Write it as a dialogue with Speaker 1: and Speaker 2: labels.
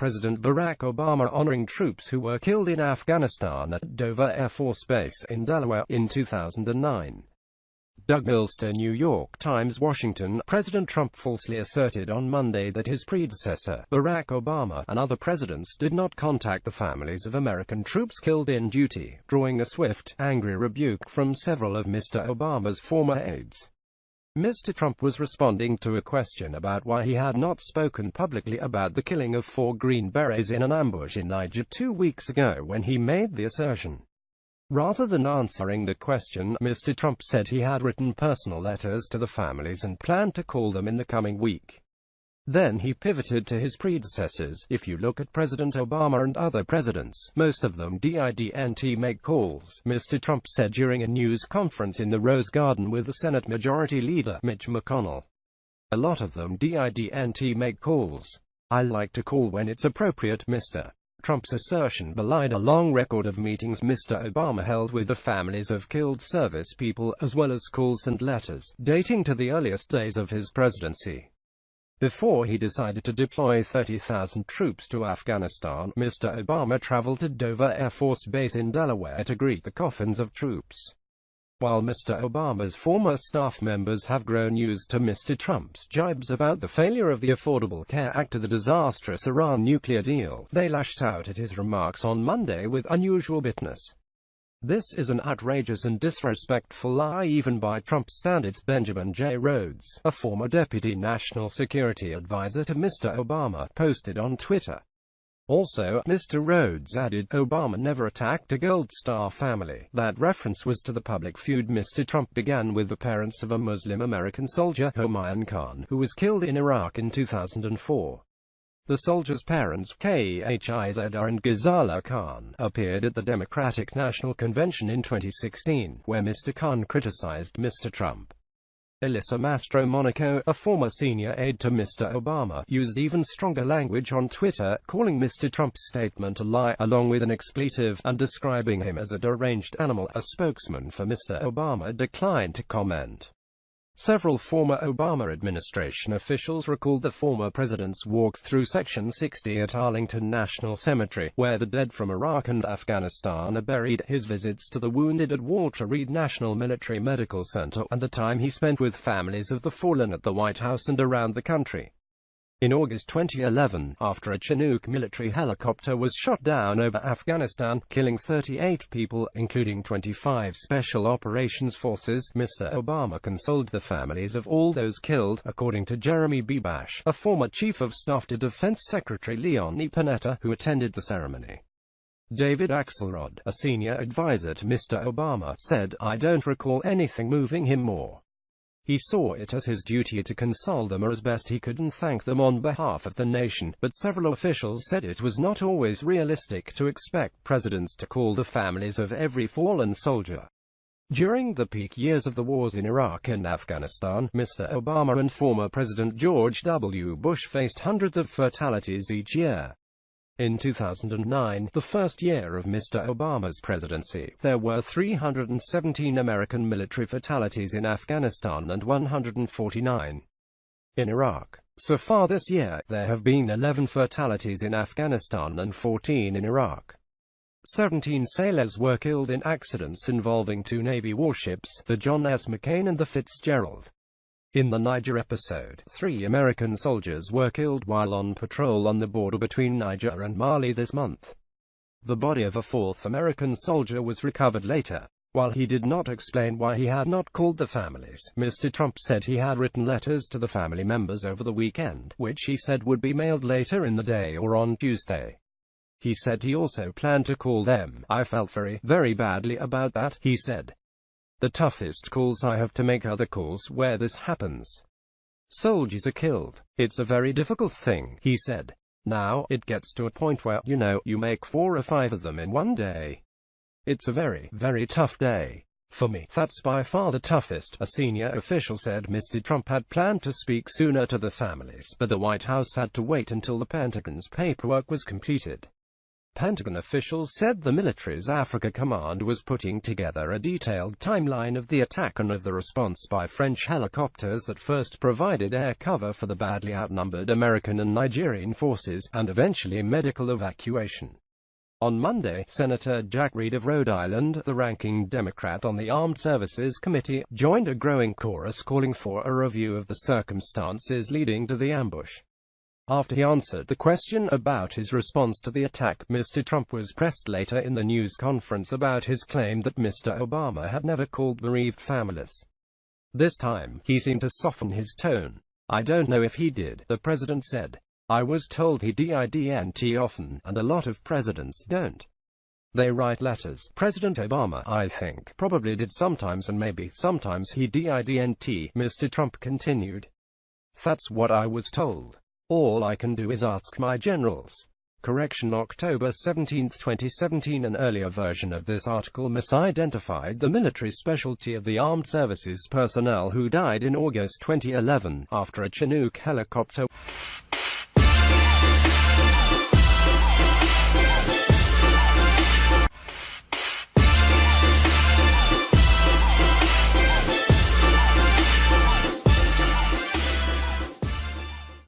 Speaker 1: President Barack Obama honoring troops who were killed in Afghanistan at Dover Air Force Base in Delaware in 2009. Doug Milster, New York Times, Washington. President Trump falsely asserted on Monday that his predecessor, Barack Obama, and other presidents did not contact the families of American troops killed in duty, drawing a swift, angry rebuke from several of Mr. Obama's former aides. Mr. Trump was responding to a question about why he had not spoken publicly about the killing of 4 Green Berets in an ambush in Niger 2 weeks ago when he made the assertion. Rather than answering the question, Mr. Trump said he had written personal letters to the families and planned to call them in the coming week. Then he pivoted to his predecessors. If you look at President Obama and other presidents, most of them didn't make calls, Mr. Trump said during a news conference in the Rose Garden with the Senate Majority Leader, Mitch McConnell. A lot of them didn't make calls. I like to call when it's appropriate. Mr. Trump's assertion belied a long record of meetings Mr. Obama held with the families of killed service people, as well as calls and letters, dating to the earliest days of his presidency. Before he decided to deploy 30,000 troops to Afghanistan, Mr. Obama traveled to Dover Air Force Base in Delaware to greet the coffins of troops. While Mr. Obama's former staff members have grown used to Mr. Trump's jibes about the failure of the Affordable Care Act or the disastrous Iran nuclear deal, they lashed out at his remarks on Monday with unusual bitterness. This is an outrageous and disrespectful lie even by Trump standards, Benjamin J. Rhodes, a former deputy national security advisor to Mr. Obama, posted on Twitter. Also, Mr. Rhodes added, Obama never attacked a Gold Star family. That reference was to the public feud Mr. Trump began with the parents of a Muslim American soldier, Humayun Khan, who was killed in Iraq in 2004. The soldier's parents, Khizr and Ghazala Khan, appeared at the Democratic National Convention in 2016, where Mr. Khan criticized Mr. Trump. Elisa Mastro Monaco, a former senior aide to Mr. Obama, used even stronger language on Twitter, calling Mr. Trump's statement a lie, along with an expletive, and describing him as a deranged animal. A spokesman for Mr. Obama declined to comment. Several former Obama administration officials recalled the former president's walks through Section 60 at Arlington National Cemetery, where the dead from Iraq and Afghanistan are buried, his visits to the wounded at Walter Reed National Military Medical Center, and the time he spent with families of the fallen at the White House and around the country. In August 2011, after a Chinook military helicopter was shot down over Afghanistan, killing 38 people, including 25 Special Operations Forces, Mr. Obama consoled the families of all those killed, according to Jeremy Bebash, a former chief of staff to Defense Secretary Leon Panetta, who attended the ceremony. David Axelrod, a senior advisor to Mr. Obama, said, I don't recall anything moving him more. He saw it as his duty to console them as best he could and thank them on behalf of the nation, but several officials said it was not always realistic to expect presidents to call the families of every fallen soldier. During the peak years of the wars in Iraq and Afghanistan, Mr. Obama and former President George W. Bush faced hundreds of fatalities each year. In 2009, the first year of Mr. Obama's presidency, there were 317 American military fatalities in Afghanistan and 149 in Iraq. So far this year, there have been 11 fatalities in Afghanistan and 14 in Iraq. 17 sailors were killed in accidents involving 2 Navy warships, the John S. McCain and the Fitzgerald. In the Niger episode, 3 American soldiers were killed while on patrol on the border between Niger and Mali this month. The body of a 4th American soldier was recovered later. While he did not explain why he had not called the families, Mr. Trump said he had written letters to the family members over the weekend, which he said would be mailed later in the day or on Tuesday. He said he also planned to call them. I felt very badly about that, he said. The toughest calls I have to make are the calls where this happens. Soldiers are killed. It's a very difficult thing, he said. Now, it gets to a point where, you make 4 or 5 of them in one day. It's a very tough day. For me, that's by far the toughest, a senior official said. Mr. Trump had planned to speak sooner to the families, but the White House had to wait until the Pentagon's paperwork was completed. Pentagon officials said the military's Africa Command was putting together a detailed timeline of the attack and of the response by French helicopters that first provided air cover for the badly outnumbered American and Nigerian forces, and eventually medical evacuation. On Monday, Senator Jack Reed of Rhode Island, the ranking Democrat on the Armed Services Committee, joined a growing chorus calling for a review of the circumstances leading to the ambush. After he answered the question about his response to the attack, Mr. Trump was pressed later in the news conference about his claim that Mr. Obama had never called bereaved families. This time, he seemed to soften his tone. "I don't know if he did," the president said. "I was told he didn't often, and a lot of presidents don't. They write letters. President Obama, I think, probably did sometimes, and maybe sometimes he didn't," Mr. Trump continued. "That's what I was told. All I can do is ask my generals." Correction: October 17, 2017. An earlier version of this article misidentified the military specialty of the armed services personnel who died in August 2011 after a Chinook helicopter